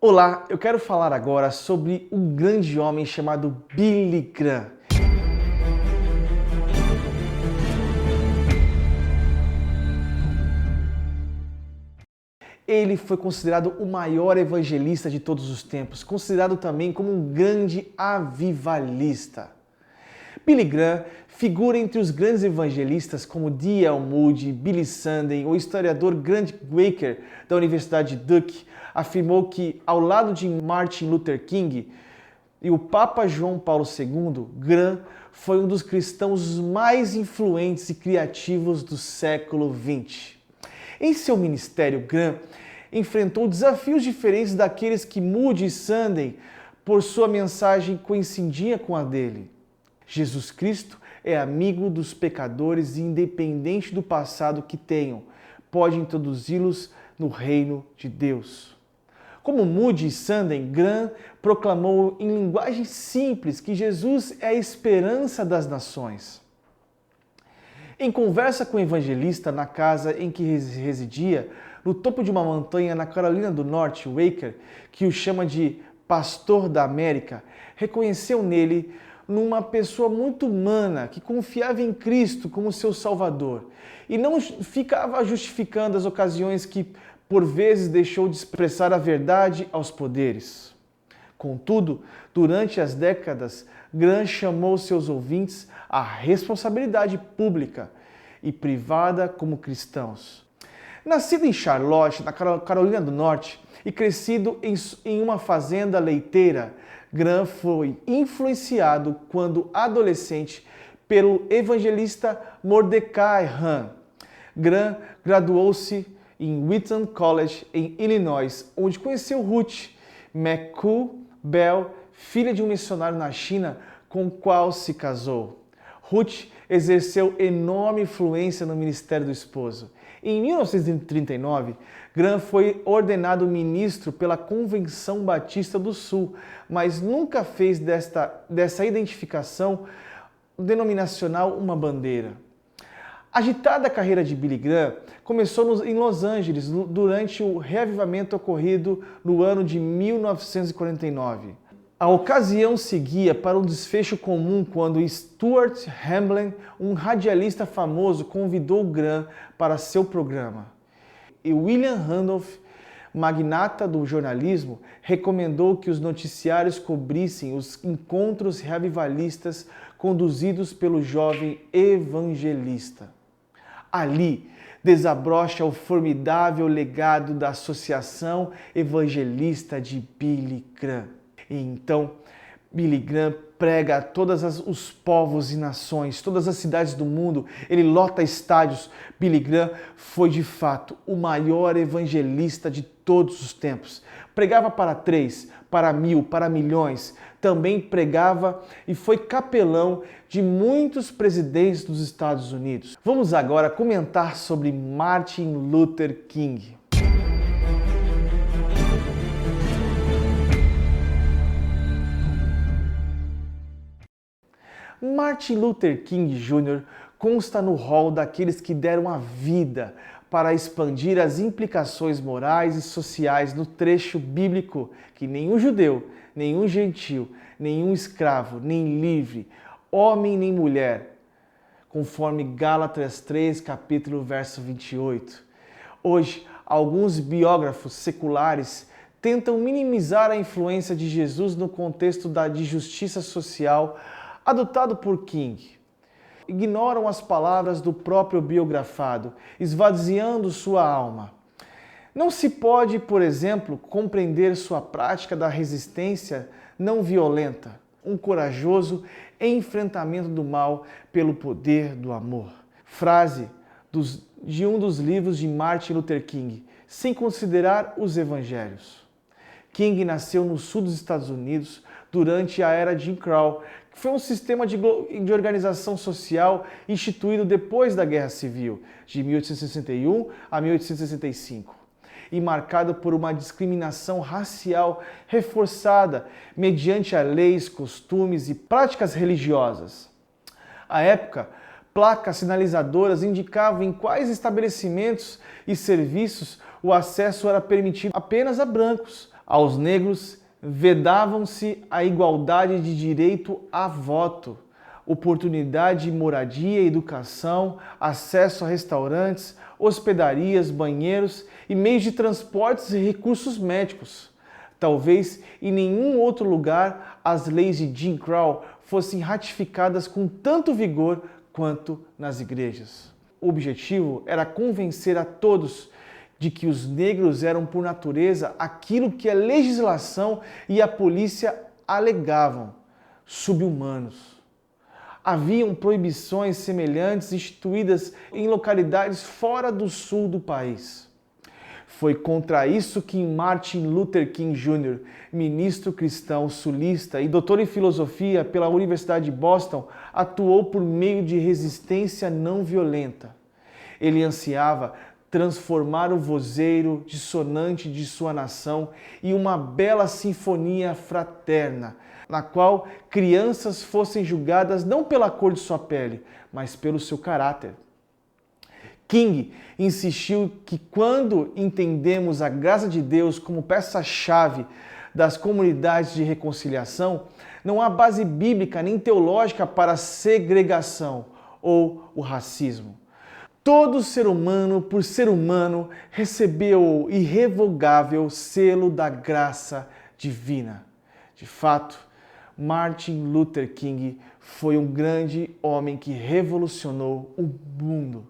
Olá, eu quero falar agora sobre um grande homem chamado Billy Graham. Ele foi considerado o maior evangelista de todos os tempos, considerado também como um grande avivalista. Billy Graham figura entre os grandes evangelistas como D.L. Moody, Billy Sunday. O historiador Grant Waker, da Universidade de Duke, afirmou que, ao lado de Martin Luther King e o Papa João Paulo II, Graham foi um dos cristãos mais influentes e criativos do século XX. Em seu ministério, Graham enfrentou desafios diferentes daqueles que Moody e Sunday, por sua mensagem, coincidia com a dele. Jesus Cristo é amigo dos pecadores e, independente do passado que tenham, pode introduzi-los no reino de Deus. Como Moody e Sunday, Graham proclamou em linguagem simples que Jesus é a esperança das nações. Em conversa com o evangelista na casa em que residia, no topo de uma montanha na Carolina do Norte, Waker, que o chama de Pastor da América, reconheceu nele numa pessoa muito humana, que confiava em Cristo como seu Salvador e não ficava justificando as ocasiões que, por vezes, deixou de expressar a verdade aos poderes. Contudo, durante as décadas, Graham chamou seus ouvintes à responsabilidade pública e privada como cristãos. Nascido em Charlotte, na Carolina do Norte, e crescido em uma fazenda leiteira, Graham foi influenciado quando adolescente pelo evangelista Mordecai Ham. Graham graduou-se em Wheaton College, em Illinois, onde conheceu Ruth McCool Bell, filha de um missionário na China, com o qual se casou. Ruth exerceu enorme influência no ministério do esposo. Em 1939, Graham foi ordenado ministro pela Convenção Batista do Sul, mas nunca fez dessa identificação denominacional uma bandeira. A agitada carreira de Billy Graham começou em Los Angeles durante o reavivamento ocorrido no ano de 1949. A ocasião seguia para um desfecho comum quando Stuart Hamblen, um radialista famoso, convidou Graham para seu programa. E William Randolph, magnata do jornalismo, recomendou que os noticiários cobrissem os encontros reavivalistas conduzidos pelo jovem evangelista. Ali desabrocha o formidável legado da Associação Evangelista de Billy Graham. E então, Billy Graham prega a todos os povos e nações, todas as cidades do mundo, ele lota estádios. Billy Graham foi de fato o maior evangelista de todos os tempos. Pregava para 3, para 1000, para milhões. Também pregava e foi capelão de muitos presidentes dos Estados Unidos. Vamos agora comentar sobre Martin Luther King. Martin Luther King Jr. consta no rol daqueles que deram a vida para expandir as implicações morais e sociais no trecho bíblico que nenhum judeu, nenhum gentil, nenhum escravo, nem livre, homem nem mulher, conforme Gálatas 3, capítulo verso 28. Hoje, alguns biógrafos seculares tentam minimizar a influência de Jesus no contexto de justiça social adotado por King. Ignoram as palavras do próprio biografado, esvaziando sua alma. Não se pode, por exemplo, compreender sua prática da resistência não violenta, um corajoso enfrentamento do mal pelo poder do amor. Frase de um dos livros de Martin Luther King, sem considerar os evangelhos. King nasceu no sul dos Estados Unidos durante a era Jim Crow, que foi um sistema de organização social instituído depois da Guerra Civil, de 1861 a 1865, e marcado por uma discriminação racial reforçada mediante leis, costumes e práticas religiosas. À época, placas sinalizadoras indicavam em quais estabelecimentos e serviços o acesso era permitido apenas a brancos, Aos negros vedavam-se a igualdade de direito a voto, oportunidade de moradia, educação, acesso a restaurantes, hospedarias, banheiros e meios de transportes e recursos médicos. Talvez em nenhum outro lugar as leis de Jim Crow fossem ratificadas com tanto vigor quanto nas igrejas. O objetivo era convencer a todos de que os negros eram por natureza aquilo que a legislação e a polícia alegavam, sub-humanos. Haviam proibições semelhantes instituídas em localidades fora do sul do país. Foi contra isso que Martin Luther King Jr., ministro cristão sulista e doutor em filosofia pela Universidade de Boston, atuou por meio de resistência não violenta. Ele ansiava transformar o vozeiro dissonante de sua nação em uma bela sinfonia fraterna, na qual crianças fossem julgadas não pela cor de sua pele, mas pelo seu caráter. King insistiu que quando entendemos a graça de Deus como peça-chave das comunidades de reconciliação, não há base bíblica nem teológica para a segregação ou o racismo. Todo ser humano, por ser humano, recebeu o irrevogável selo da graça divina. De fato, Martin Luther King foi um grande homem que revolucionou o mundo.